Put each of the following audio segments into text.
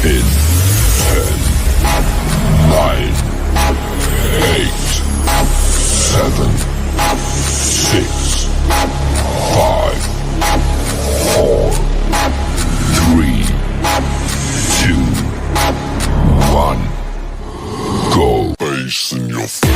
Nine, 8, 7, 6, 5, 4, 3, 2, 1. Go. Face in your face.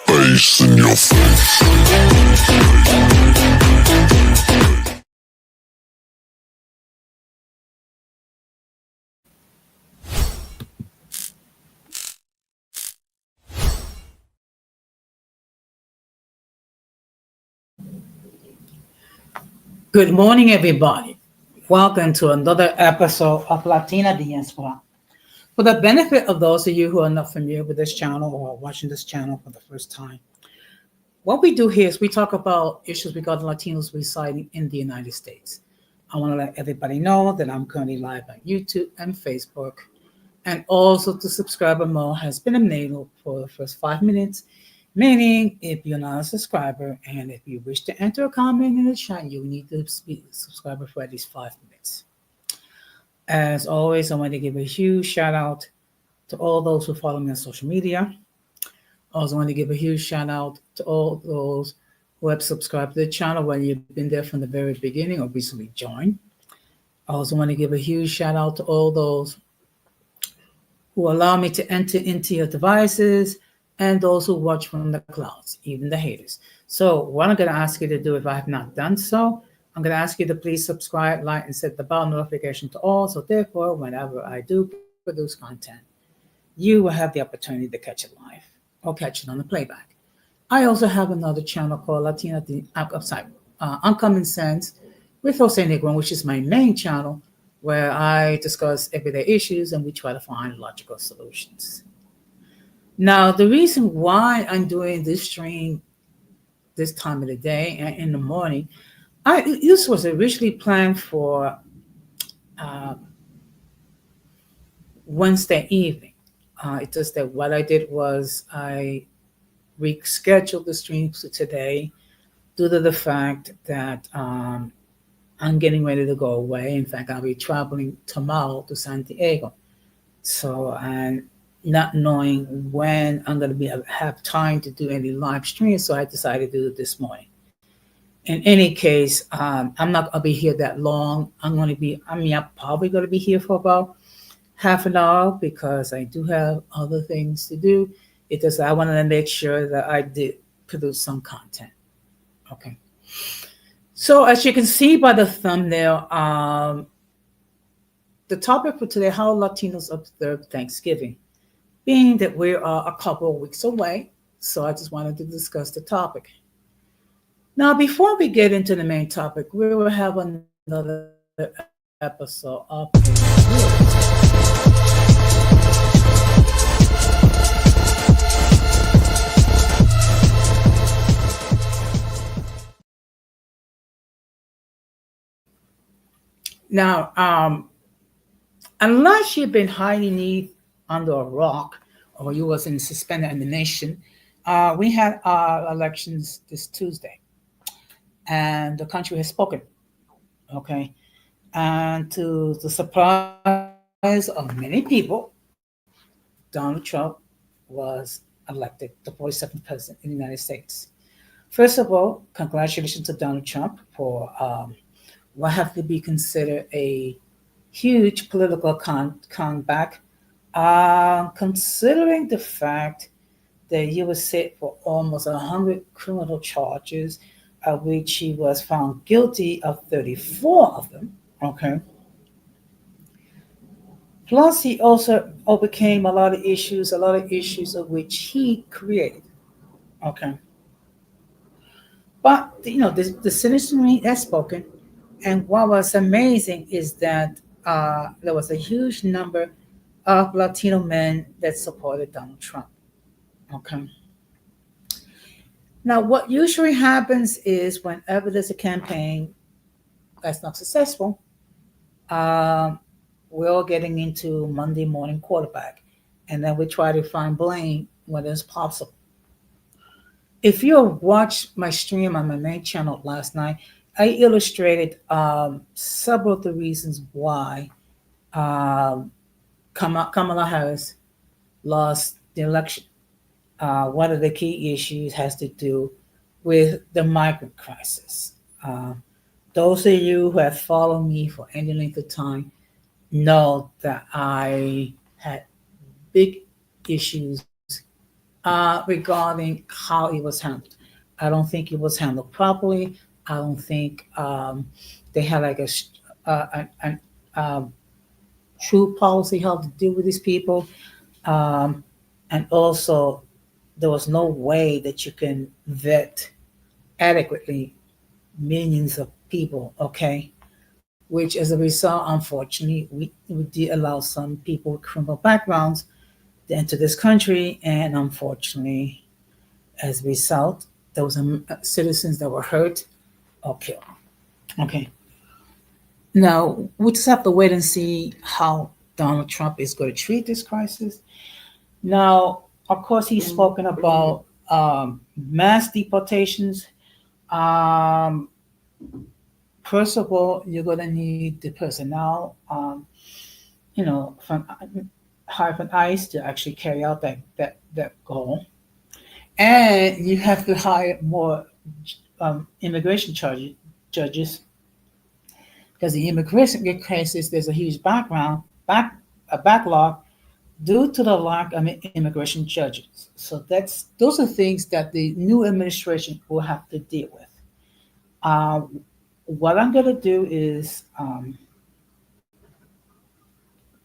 Face in your face. Good morning, everybody. Welcome to another episode of Latina Diaspora. For the benefit of those of you who are not familiar with this channel or watching this channel for the first time, what we do here is we talk about issues regarding Latinos residing in the United States. I want to let everybody know that I'm currently live on YouTube and Facebook, and also the subscriber mode has been enabled for the first 5 minutes, meaning if you're not a subscriber and if you wish to enter a comment in the chat, you need to be a subscriber for at least 5 minutes. As always, I want to give a huge shout out to all those who follow me on social media. I also want to give a huge shout out to all those who have subscribed to the channel, whether you've been there from the very beginning or recently joined. I also want to give a huge shout out to all those who allow me to enter into your devices and those who watch from the clouds, even the haters. So what I'm going to ask you to do, if I have not done so, I'm going to ask you to please subscribe, like, and set the bell notification to all. So therefore, whenever I do produce content, you will have the opportunity to catch it live or catch it on the playback. I also have another channel called Uncommon Sense with Jose Negron, which is my main channel, where I discuss everyday issues and we try to find logical solutions. Now, the reason why I'm doing this stream this time of the day and in the morning, this was originally planned for Wednesday evening. It's just that what I did was I rescheduled the stream to today due to the fact that I'm getting ready to go away. In fact, I'll be traveling tomorrow to San Diego. So, and not knowing when I'm going to have time to do any live streams, so I decided to do it this morning. In any case, I'm not going to be here that long. I'm probably going to be here for about half an hour because I do have other things to do. It's just I wanted to make sure that I did produce some content. Okay. So as you can see by the thumbnail, the topic for today, how Latinos observe Thanksgiving, being that we are a couple of weeks away. So I just wanted to discuss the topic. Now, before we get into the main topic, we will have another episode of Now, unless you've been hiding under a rock or you was in suspended animation, we had our elections this Tuesday, and the country has spoken. Okay, and to the surprise of many people, Donald Trump was elected the 47th president in the United States. First of all, congratulations to Donald Trump for what have to be considered a huge political comeback, considering the fact that he was set for almost 100 criminal charges, of which he was found guilty of 34 of them. Okay. Plus, he also overcame a lot of issues of which he created. Okay. But, the citizenry has spoken. And what was amazing is that there was a huge number of Latino men that supported Donald Trump. Okay. Now, what usually happens is whenever there's a campaign that's not successful, um, we're all getting into Monday morning quarterback, and then we try to find blame when it's possible. If you watched my stream on my main channel last night, I illustrated several of the reasons why um, Kamala Harris lost the election. One of the key issues has to do with the migrant crisis. Uh, those of you who have followed me for any length of time know that I had big issues regarding how it was handled. I don't think it was handled properly. I don't think they had like an true policy how to deal with these people. Um, and also, there was no way that you can vet adequately millions of people, okay? Which, as a result, unfortunately, we did allow some people with criminal backgrounds to enter this country, and unfortunately, as a result, there was citizens that were hurt or killed. Okay, now we just have to wait and see how Donald Trump is going to treat this crisis. Now, of course, he's spoken about mass deportations. Um, First of all, you're going to need the personnel, from hire from ICE to actually carry out that goal. And you have to hire more immigration judges, because the immigration cases, there's a huge a backlog due to the lack of immigration judges. So those are things that the new administration will have to deal with. Um, what I'm going to do is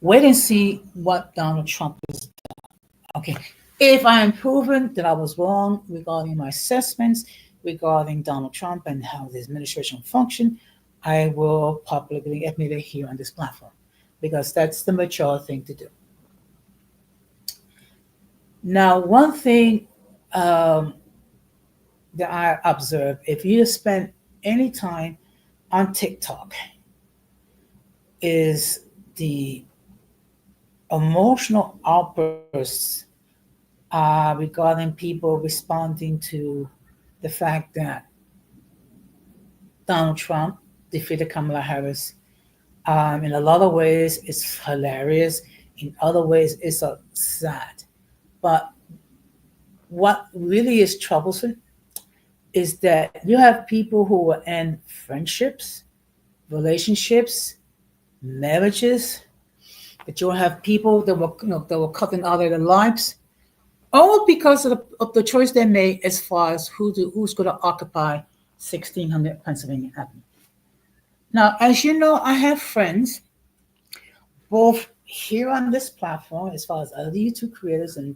wait and see what Donald Trump is. Okay, if I am proven that I was wrong regarding my assessments regarding Donald Trump and how his administration functioned, I will publicly admit it here on this platform, because that's the mature thing to do. Now, one thing um, that I observe, if you spend any time on TikTok, is the emotional outbursts regarding people responding to the fact that Donald Trump defeated Kamala Harris. In a lot of ways, it's hilarious. In other ways, it's sad. But what really is troublesome is that you have people who will end friendships, relationships, marriages. That you'll have people that were cutting out of their lives, all because of the choice they made as far as who's going to occupy 1600 Pennsylvania Avenue. Now, as you know, I have friends both here on this platform, as far as other YouTube creators, and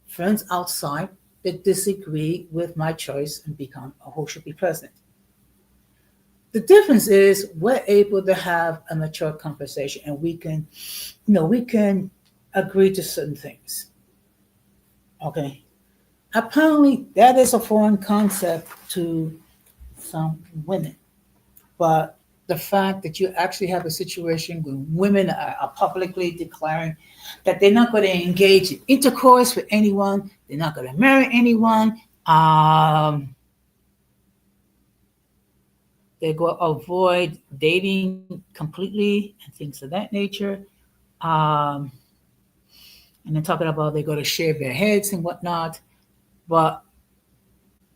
friends outside that disagree with my choice and become who should be president. The difference is we're able to have a mature conversation, and we can agree to certain things. Okay. Apparently, that is a foreign concept to some women. But the fact that you actually have a situation where women are publicly declaring that they're not going to engage in intercourse with anyone, they're not going to marry anyone, they go avoid dating completely and things of that nature. Um, and then talking about they're going to shave their heads and whatnot. But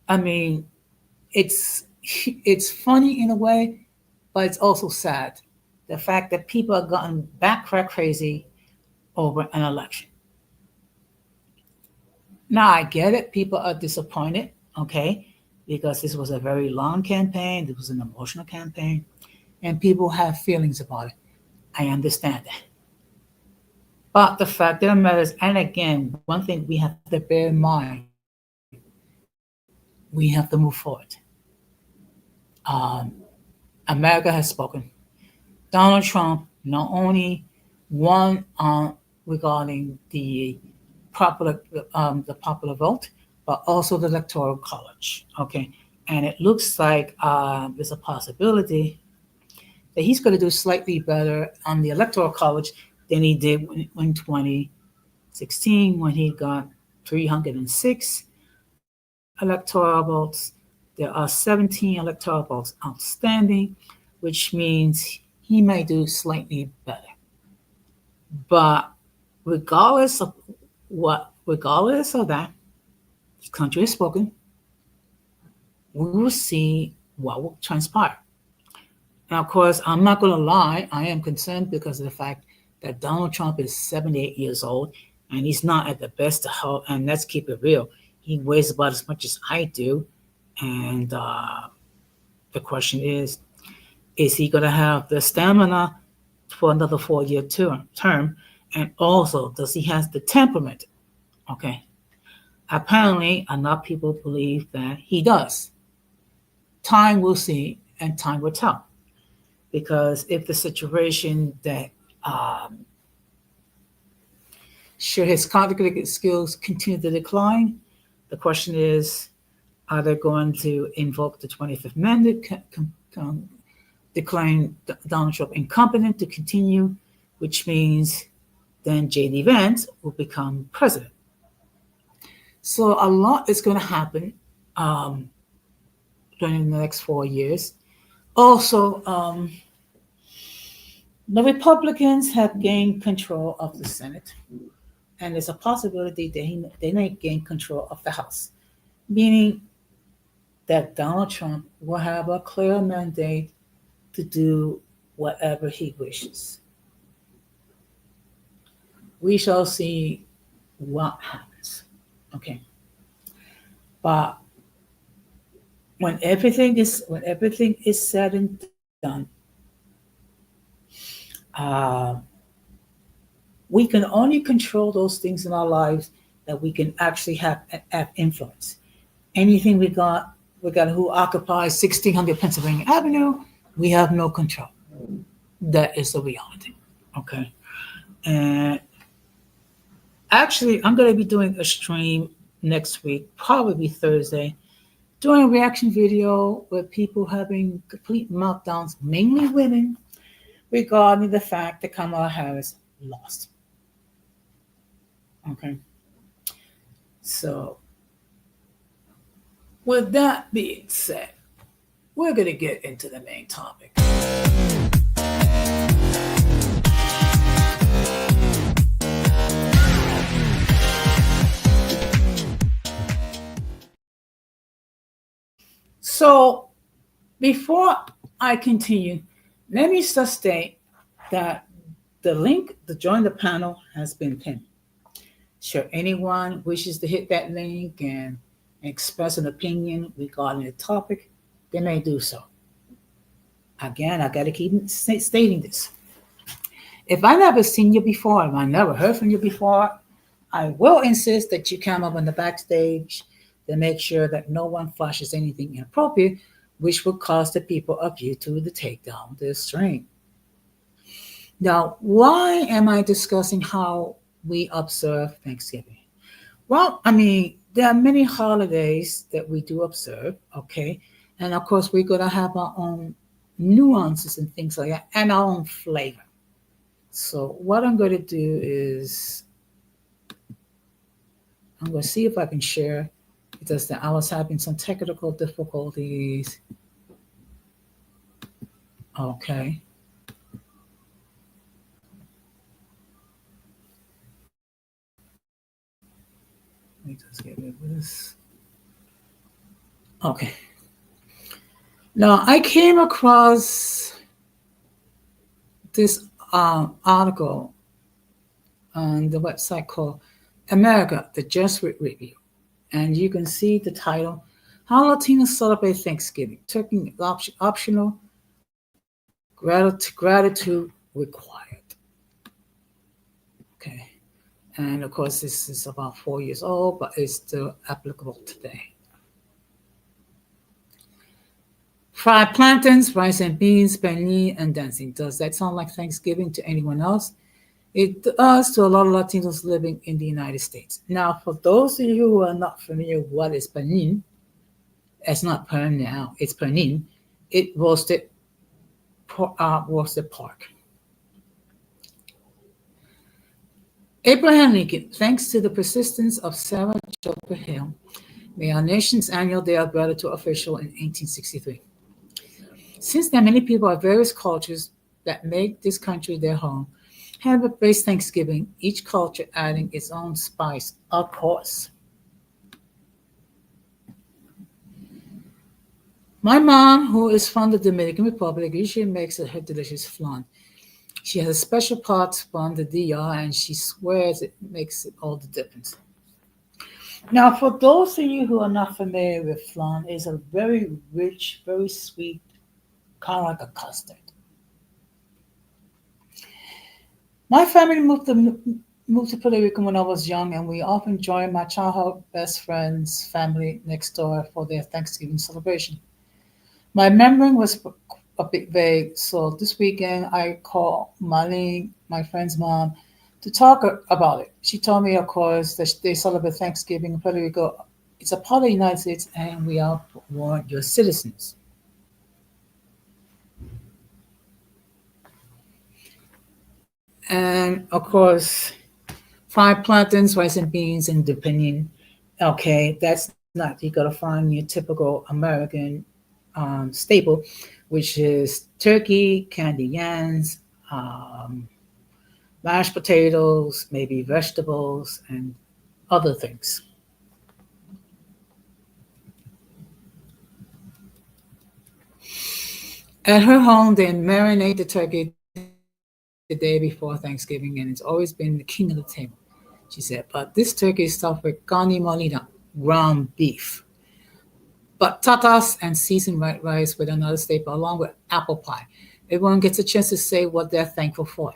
I mean, it's it's funny in a way, but it's also sad. The fact that people are gotten back crazy over an election. Now I get it. People are disappointed, okay, because this was a very long campaign. This was an emotional campaign, and people have feelings about it. I understand that. But the fact of the matter is, and again, one thing we have to bear in mind, we have to move forward. Um, America has spoken. Donald Trump not only won regarding the popular vote, but also the electoral college. Okay, and it looks like there's a possibility that he's going to do slightly better on the Electoral College than he did in 2016 when he got 306 electoral votes. There are 17 electoral votes outstanding, which means he may do slightly better. But regardless of regardless of that, the country has spoken. We will see what will transpire. Now, of course, I'm not going to lie. I am concerned because of the fact that Donald Trump is 78 years old and he's not at the best of health. And let's keep it real. He weighs about as much as I do. And the question is he going to have the stamina for another 4-year term? And also, does he have the temperament? Okay. Apparently, enough people believe that he does. Time will see and time will tell. Because if the situation that should his cognitive skills continue to decline, the question is, are they going to invoke the 25th Amendment, declaring Donald Trump incompetent to continue, which means then J.D. Vance will become president. So a lot is going to happen during the next 4 years. Also, the Republicans have gained control of the Senate, and there's a possibility that they may gain control of the House, meaning that Donald Trump will have a clear mandate to do whatever he wishes. We shall see what happens. Okay. But when everything is said and done, we can only control those things in our lives that we can actually have influence. Anything we got who occupies 1600 Pennsylvania Avenue, we have no control. That is the reality. Okay. And actually, I'm going to be doing a stream next week, probably Thursday, doing a reaction video with people having complete meltdowns, mainly women, regarding the fact that Kamala Harris lost. Okay. So, with that being said, we're going to get into the main topic. So, before I continue, let me just state that the link to join the panel has been pinned. Should anyone wishes to hit that link and express an opinion regarding the topic, they may do so. Again, I got to keep stating this. If I never seen you before, if I never heard from you before, I will insist that you come up on the backstage to make sure that no one flashes anything inappropriate, which will cause the people of YouTube to take down this stream. Now, why am I discussing how we observe Thanksgiving? Well, I mean, there are many holidays that we do observe, okay? And of course, we're going to have our own nuances and things like that, and our own flavor. So what I'm going to do is, I'm going to see if I can share, because I was having some technical difficulties. Okay. Let me just get rid of this. Okay. Now, I came across this article on the website called America, the Jesuit Review. And you can see the title, How Latinos Celebrate Thanksgiving, Turkey Optional, Gratitude Required. Okay. And of course, this is about 4 years old, but it's still applicable today. Fried plantains, rice and beans, panin, and dancing. Does that sound like Thanksgiving to anyone else? It does to a lot of Latinos living in the United States. Now, for those of you who are not familiar with what is panin, it's not pan now, it's panin. It roasted Worcester Park. Abraham Lincoln, thanks to the persistence of Sarah Joker Hill, made our nation's annual Day of Gratitude official in 1863. Since then, many people of various cultures that make this country their home have embraced Thanksgiving, each culture adding its own spice, of course. My mom, who is from the Dominican Republic, usually makes her delicious flan. She has a special pot from the DR and she swears it makes all the difference. Now, for those of you who are not familiar with flan, it's a very rich, very sweet, kind of like a custard. My family moved to Puerto Rico when I was young, and we often joined my childhood best friend's family next door for their Thanksgiving celebration. My memory was a bit vague, so this weekend I called Marlene, my friend's mom, to talk about it. She told me, of course, that they celebrate Thanksgiving in Puerto Rico. It's a part of the United States, and we are born your citizens. And of course, fried plantains, rice and beans, and depending. Okay, that's not, you gotta find your typical American staple, which is turkey, candy yams, um, mashed potatoes, maybe vegetables, and other things. At her home, they marinate the turkey the day before Thanksgiving, and it's always been the king of the table, she said. But this turkey is stuffed with carne molida, ground beef, batatas, and seasoned white rice with another staple, along with apple pie. Everyone gets a chance to say what they're thankful for.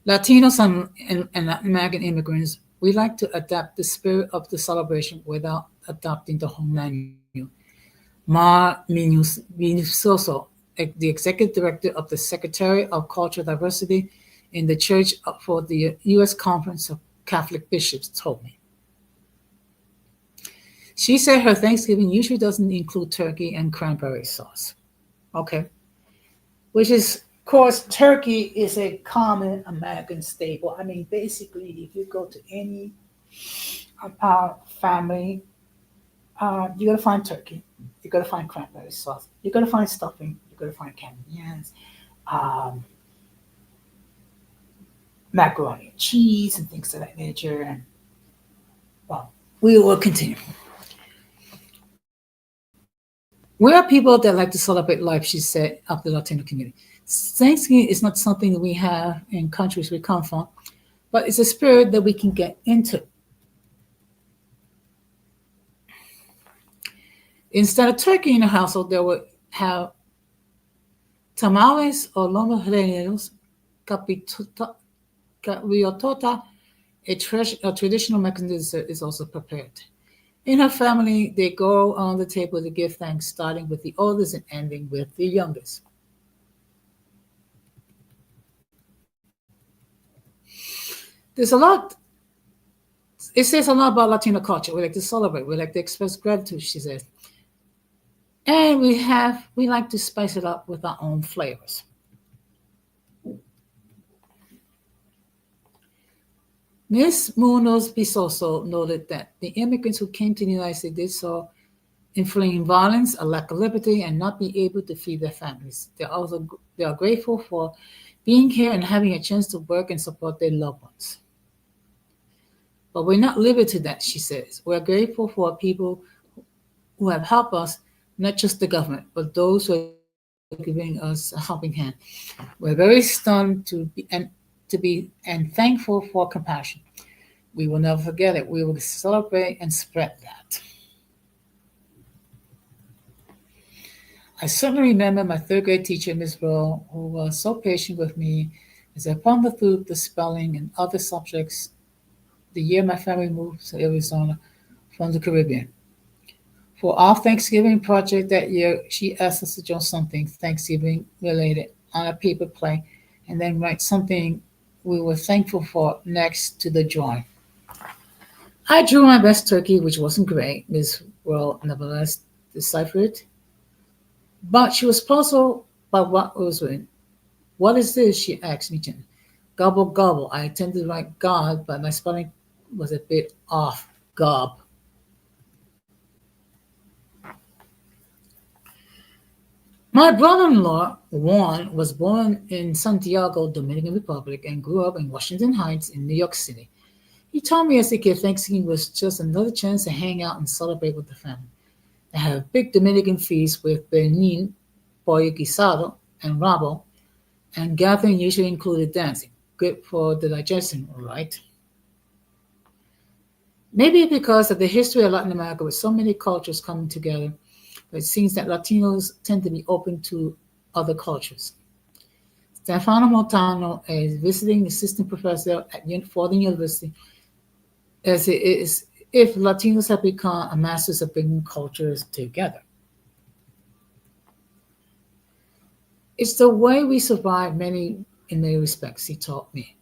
Latinos and Latin American immigrants, we like to adapt the spirit of the celebration without adopting the whole menu. Minusoso, the executive director of the Secretary of Cultural Diversity in the Church for the U.S. Conference of Catholic Bishops, told me. She said her Thanksgiving usually doesn't include turkey and cranberry sauce. Okay. Which is, of course, turkey is a common American staple. I mean, basically, if you go to any family, you're going to find turkey. You're going to find cranberry sauce. You're going to find stuffing. You're going to find candy yams, um, macaroni and cheese, and things of that nature. And, well, we will continue. We are people that like to celebrate life, she said, of the Latino community. Thanksgiving is not something that we have in countries we come from, but it's a spirit that we can get into. Instead of turkey in a household, they would have tamales or lomos rellenos, capiotota, a traditional Mexican dessert, is also prepared. In her family, they go on the table to give thanks, starting with the oldest and ending with the youngest. There's a lot, it says a lot about Latino culture. We like to celebrate, we like to express gratitude, she says. And we like to spice it up with our own flavors. Ms. Munoz Bisoso noted that the immigrants who came to the United States did so in fleeing violence, a lack of liberty, and not be able to feed their families. They are grateful for being here and having a chance to work and support their loved ones. But we're not limited to that, she says. We're grateful for people who have helped us, not just the government, but those who are giving us a helping hand. We're very stunned to be thankful for compassion. We will never forget it. We will celebrate and spread that. I certainly remember my third grade teacher, Ms. Rowe, who was so patient with me as I pondered through the spelling and other subjects the year my family moved to Arizona from the Caribbean. For our Thanksgiving project that year, she asked us to draw something Thanksgiving related on a paper plate and then write something we were thankful for next to the drawing. I drew my best turkey, which wasn't great. Ms. Well, nevertheless deciphered it. But she was puzzled But what was it? What is this? She asked me gently. Gobble gobble. I intended to write God, but my spelling was a bit off. Gob. My brother-in-law, Juan, was born in Santiago, Dominican Republic, and grew up in Washington Heights in New York City. He told me as a kid Thanksgiving was just another chance to hang out and celebrate with the family. They have a big Dominican feast with pernil, pollo guisado, and rabo, and gathering usually included dancing. Good for the digestion, right? Maybe because of the history of Latin America with so many cultures coming together, but it seems that Latinos tend to be open to other cultures. Stefano Montano is visiting assistant professor at Fordham University, as it is if Latinos have become a masters of bringing cultures together. It's the way we survive many in many respects, he taught me.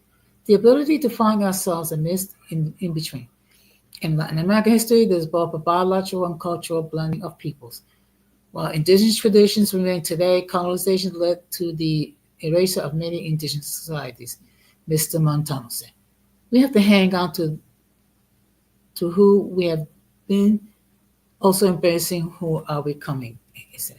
The ability to find ourselves amidst in between. In Latin American history, there's both a biological and cultural blending of peoples. While indigenous traditions remain today, colonization led to the erasure of many indigenous societies, Mr. Montano said. We have to hang on to who we have been, also embracing who are we becoming, he said.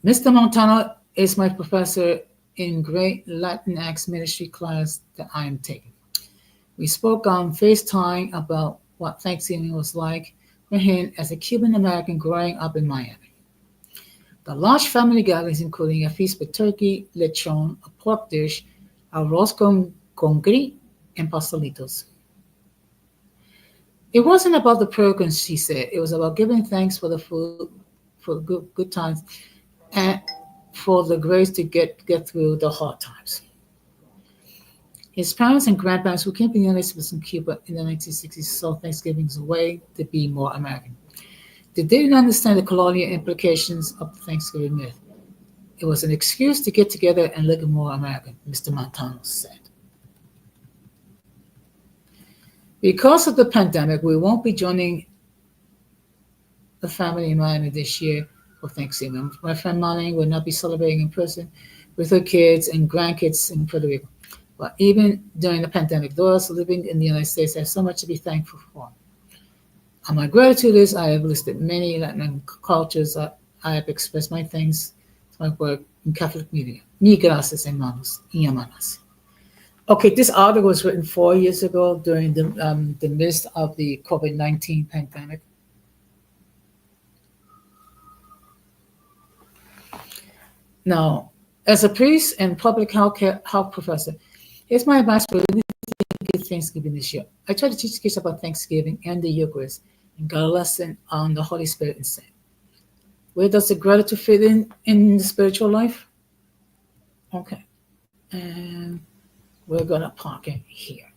Mr. Montano is my professor in Great Latinx Ministry class that I am taking. We spoke on FaceTime about what Thanksgiving was like for him as a Cuban American growing up in Miami. The large family gatherings, including a feast with turkey, lechon, a pork dish, arroz con gris, and pastelitos. It wasn't about the programs, she said. It was about giving thanks for the food, for good times, and for the grace to get through the hard times. His parents and grandparents, who came to the United States from Cuba in the 1960s, saw Thanksgiving as a way to be more American. They didn't understand the colonial implications of the Thanksgiving myth. It was an excuse to get together and look more American, Mr. Montano said. Because of the pandemic, we won't be joining the family in Miami this year for Thanksgiving. My friend Molly will not be celebrating in person with her kids and grandkids in Puerto Rico. But even during the pandemic, those living in the United States have so much to be thankful for. On my gratitude list, I have listed many Latin cultures. I have expressed my thanks to my work in Catholic media. Mil gracias, hermanos y hermanas. Okay, this article was written 4 years ago during the midst of the COVID-19 pandemic. Now, as a priest and public health professor, here's my advice for good Thanksgiving this year. I try to teach kids about Thanksgiving and the Eucharist and got a lesson on the Holy Spirit and saint. Where does the gratitude fit in the spiritual life? Okay, and we're gonna park it here.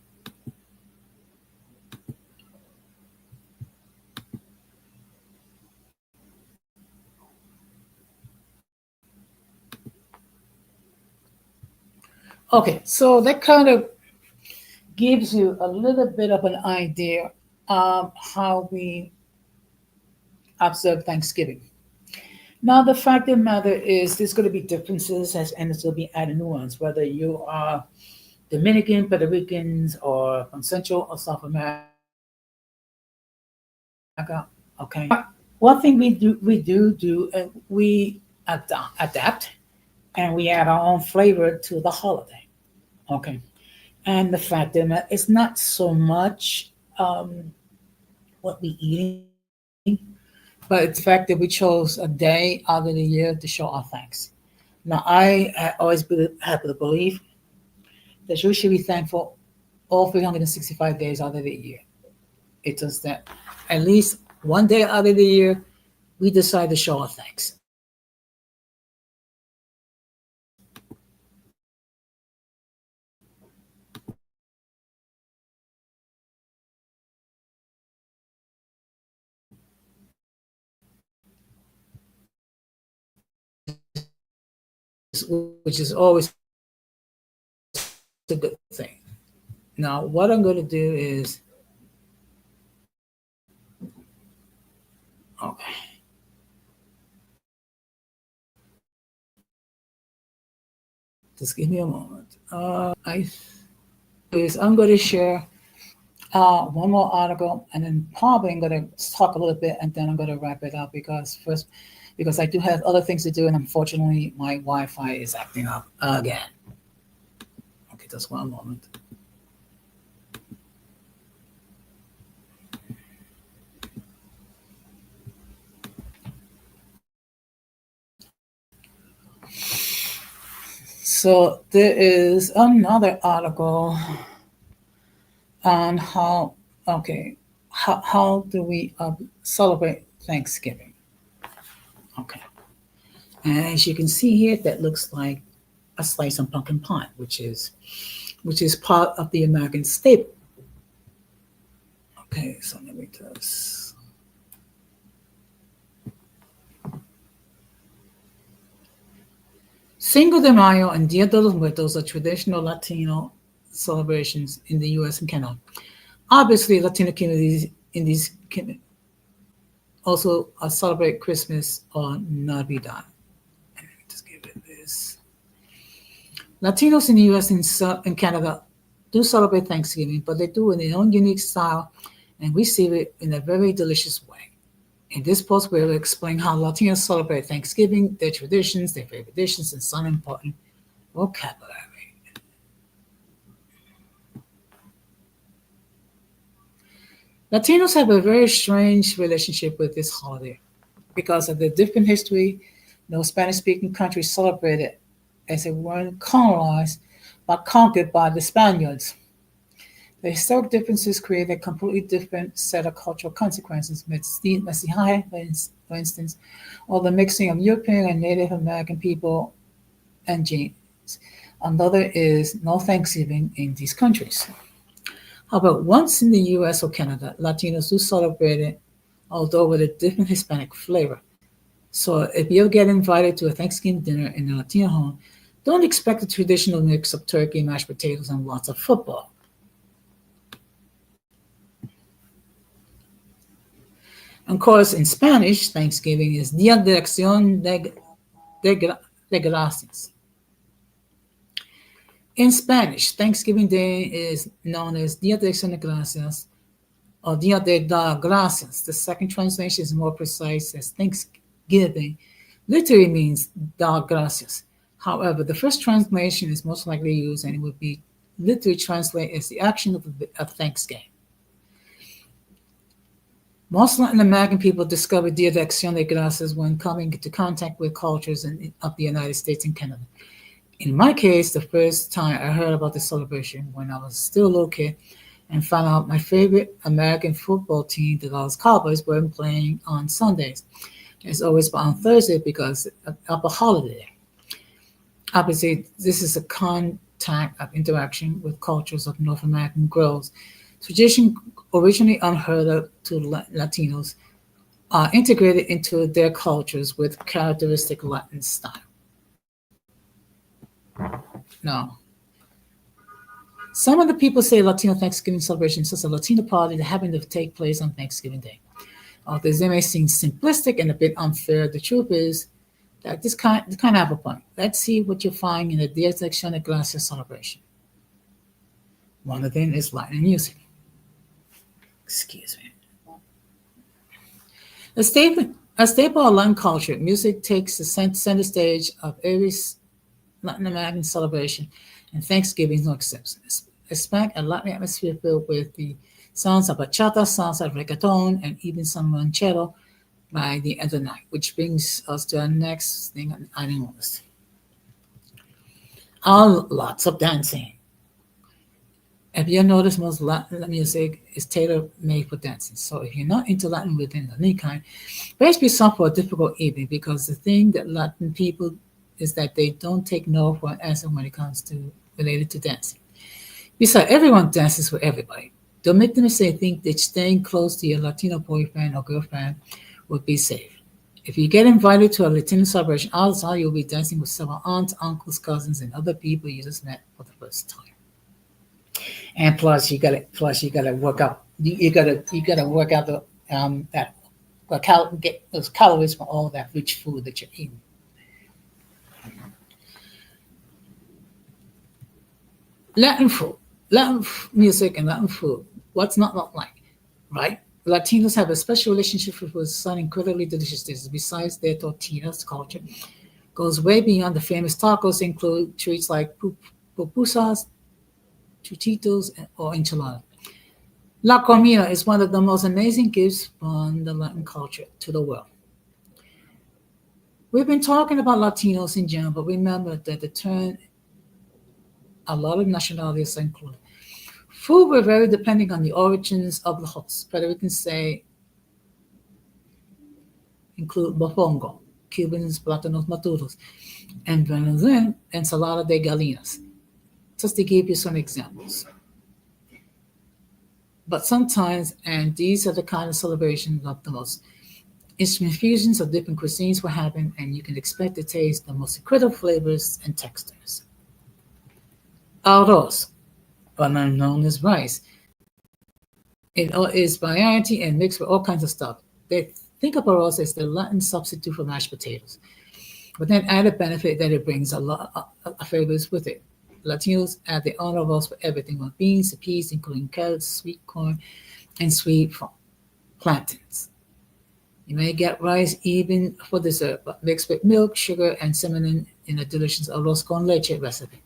Okay, so that kind of gives you a little bit of an idea of how we observe Thanksgiving. Now, the fact of the matter is, there's going to be differences, and there's going to be added nuance, whether you are Dominican, Puerto Ricans, or from Central or South America. Okay. One thing we adapt, and we add our own flavor to the holiday. Okay. And the fact that it's not so much what we eating, but it's the fact that we chose a day out of the year to show our thanks. Now, I always have the belief that you should be thankful all 365 days out of the year. It's just that at least one day out of the year, we decide to show our thanks. Which is always a good thing. Now, what I'm going to do is Okay. Just give me a moment. I'm going to share one more article, and then probably I'm going to talk a little bit, and then I'm going to wrap it up because I do have other things to do, and unfortunately, my Wi-Fi is acting up again. Okay, just one moment. So there is another article on how do we celebrate Thanksgiving? Okay, and as you can see here, that looks like a slice of pumpkin pie, which is part of the American staple. Okay, so let me just. Cinco de Mayo and Dia de los Muertos are traditional Latino celebrations in the U.S. and Canada. Obviously, Latino communities in these also celebrate Christmas or Navidad. Let me just give it this. Latinos in the U.S. and Canada do celebrate Thanksgiving, but they do it in their own unique style, and we see it in a very delicious way. In this post, we will explain how Latinos celebrate Thanksgiving, their traditions, their favorite dishes, and some important vocabulary. Latinos have a very strange relationship with this holiday because of the different history. No Spanish-speaking countries celebrate it as they weren't colonized but conquered by the Spaniards. The historic differences create a completely different set of cultural consequences. Mestizaje, for instance, or the mixing of European and Native American people and genes. Another is no Thanksgiving in these countries. However, once in the US or Canada, Latinos do celebrate it, although with a different Hispanic flavor. So if you get invited to a Thanksgiving dinner in a Latino home, don't expect the traditional mix of turkey, mashed potatoes, and lots of football. Of course, in Spanish, Thanksgiving is Día de Acción de Gracias. In Spanish, Thanksgiving Day is known as Día de Acción de Gracias or Día de Dar Gracias. The second translation is more precise as Thanksgiving literally means Dar Gracias. However, the first translation is most likely used and it would be literally translated as the action of Thanksgiving. Most Latin American people discovered Dia de Acción de Gracias when coming into contact with cultures of the United States and Canada. In my case, the first time I heard about the celebration when I was still a little kid and found out my favorite American football team, the Dallas Cowboys, weren't playing on Sundays. It's always on Thursday because of a holiday. Obviously, this is a contact of interaction with cultures of North American girls. Tradition originally unheard of to Latinos are integrated into their cultures with characteristic Latin style. Now, some of the people say Latino Thanksgiving celebration is just a Latino party that happened to take place on Thanksgiving Day. Although they may seem simplistic and a bit unfair, the truth is that this kind of have a point. Let's see what you find in the Dia de Acción de Gracias celebration. One of them is Latin music. Excuse me. A staple of Latin culture, music takes the center stage of every Latin American celebration, and Thanksgiving is no exception. Expect a Latin atmosphere filled with the sounds of bachata, salsa, reggaeton, and even some ranchero by the end of the night, which brings us to our next thing on the item list. Lots of dancing. If you notice, most Latin music is tailor-made for dancing. So if you're not into Latin within any kind, brace yourself for a difficult evening because the thing that Latin people is that they don't take no for an answer when it comes to related to dancing. Besides, everyone dances with everybody. Don't make the mistake think that staying close to your Latino boyfriend or girlfriend would be safe. If you get invited to a Latino celebration, odds are you'll be dancing with several aunts, uncles, cousins, and other people you just met for the first time. And plus, you gotta work out. You gotta work out that get those calories from all that rich food that you're eating. Latin food, music, and Latin food. What's not like, right? Latinos have a special relationship with some incredibly delicious dishes. Besides their tortillas culture, goes way beyond the famous tacos. Include treats like pupusas, chuchitos, or enchiladas. La comida is one of the most amazing gifts from the Latin culture to the world. We've been talking about Latinos in general, but remember that the term a lot of nationalities are included. Food will vary depending on the origins of the host. Puerto Ricans say include bofongo, Cubans plátanos maduros, and Venezuelan ensalada de gallinas, just to give you some examples. But sometimes, and these are the kind of celebrations of the most infusions of different cuisines will happen, and you can expect to taste the most incredible flavors and textures. Arroz, but known as rice, it is variety and mixed with all kinds of stuff. They think of arroz as the Latin substitute for mashed potatoes, but then added benefit that it brings a lot of flavors with it. Latinos add their own arroz for everything from beans to peas, including carrots, sweet corn, and sweet plantains. You may get rice even for dessert, but mixed with milk, sugar, and cinnamon in a delicious arroz con leche recipe.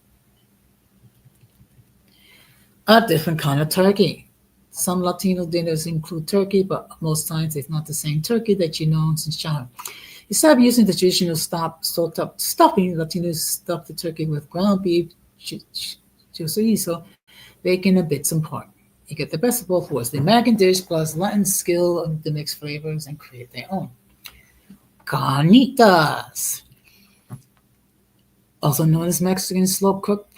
A different kind of turkey. Some Latino dinners include turkey, but most times it's not the same turkey that you know since childhood. Instead of using the traditional stuffing, Latinos stuff the turkey with ground beef, chorizo, bacon, and bits and pork. You get the best of both worlds, the American dish plus Latin skill to mix flavors and create their own. Carnitas, also known as Mexican slow cooked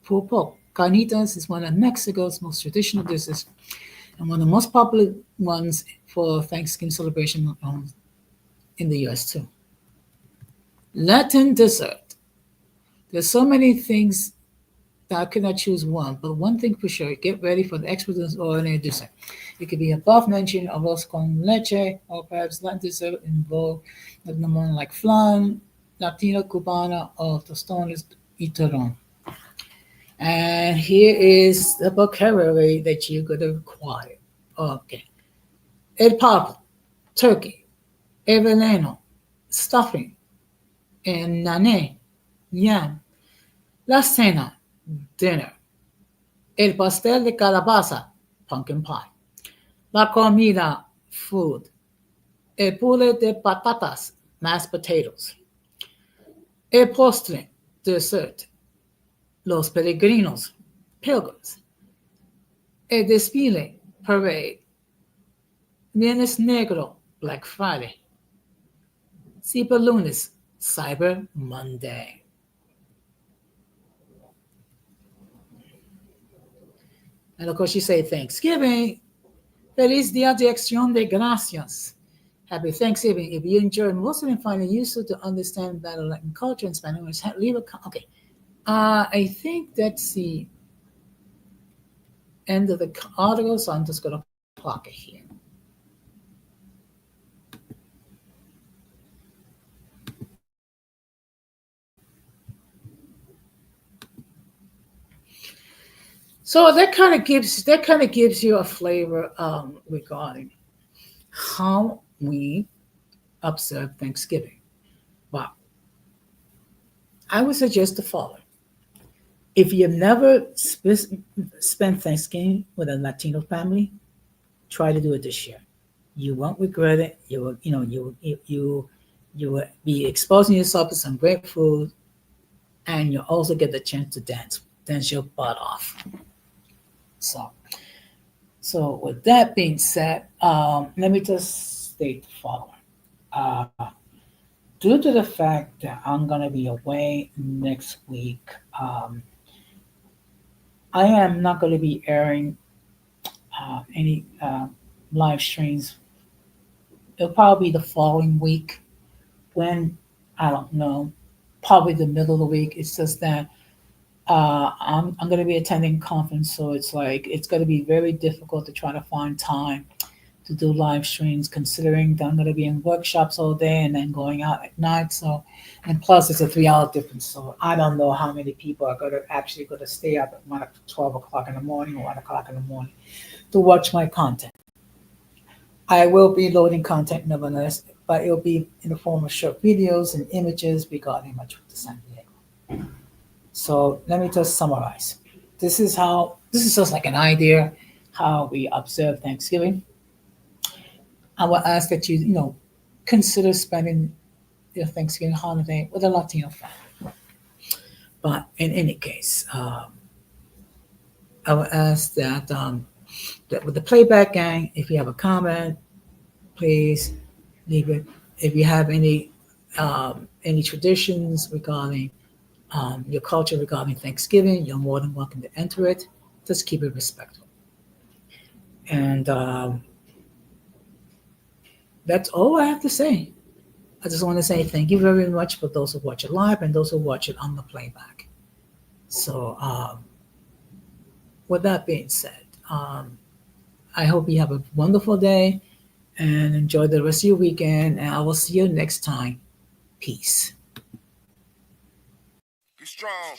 pulled pork. Carnitas is one of Mexico's most traditional dishes and one of the most popular ones for Thanksgiving celebration in the US too. Latin dessert. There's so many things that I could not choose one, but one thing for sure, get ready for the extraordinary dessert. It could be above mentioned arroz con leche, or perhaps Latin dessert involved with the more like flan, Latino, Cubana, or tostones y turrón. And here is the vocabulary that you're going to require. Okay. El pavo, turkey. El veneno, stuffing. El nane, yam. La cena, dinner. El pastel de calabaza, pumpkin pie. La comida, food. El puré de patatas, mashed potatoes. El postre, dessert. Los peregrinos, pilgrims. El desfile, parade. Viernes Negro, Black Friday. Cyber Lunes, Cyber Monday. And of course, you say Thanksgiving. Feliz Día de Acción de Gracias. Happy Thanksgiving. If you enjoyed most of it, find it useful to understand better Latin culture and Spanish, leave a okay. I think that's the end of the article, so I'm just going to clock it here. So that kind of gives you a flavor regarding how we observe Thanksgiving. But I would suggest the following: if you've never spent Thanksgiving with a Latino family, try to do it this year. You won't regret it. You will be exposing yourself to some great food, and you'll also get the chance to dance your butt off. So, so with that being said, let me just state the following. Uh, Due to the fact that I'm gonna be away next week, I am not going to be airing any live streams. It'll probably be the following week when I don't know, probably the middle of the week. It's just that I'm going to be attending conference, so it's like it's going to be very difficult to try to find time to do live streams, considering that I'm going to be in workshops all day and then going out at night. So, and plus it's a 3 hour difference. So I don't know how many people are going to actually going to stay up at 12 o'clock in the morning or 1 o'clock in the morning to watch my content. I will be loading content nevertheless, but it'll be in the form of short videos and images regarding my trip to San Diego. So let me just summarize. This is just like an idea how we observe Thanksgiving. I will ask that you consider spending your Thanksgiving holiday with a Latino family. But in any case, I will ask that with the playback gang, if you have a comment, please leave it. If you have any traditions regarding your culture regarding Thanksgiving, you're more than welcome to enter it. Just keep it respectful. And that's all I have to say. I just want to say thank you very much for those who watch it live and those who watch it on the playback. So with that being said, I hope you have a wonderful day and enjoy the rest of your weekend. And I will see you next time. Peace. Be strong.